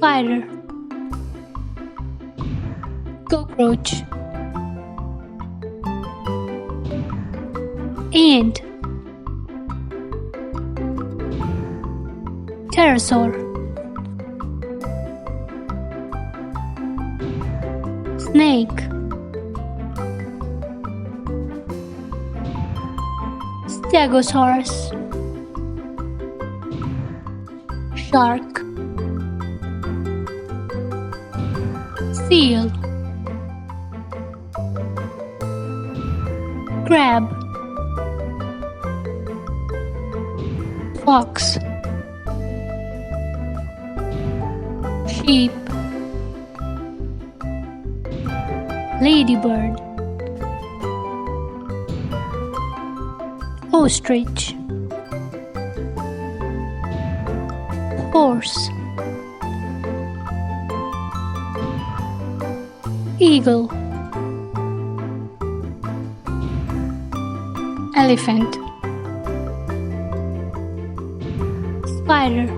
spider, cockroach, ant, pterosaur, snake, stegosaurus, shark, seal, crab, fox, sheep, ladybird, ostrich, horse, eagle, elephant, spider,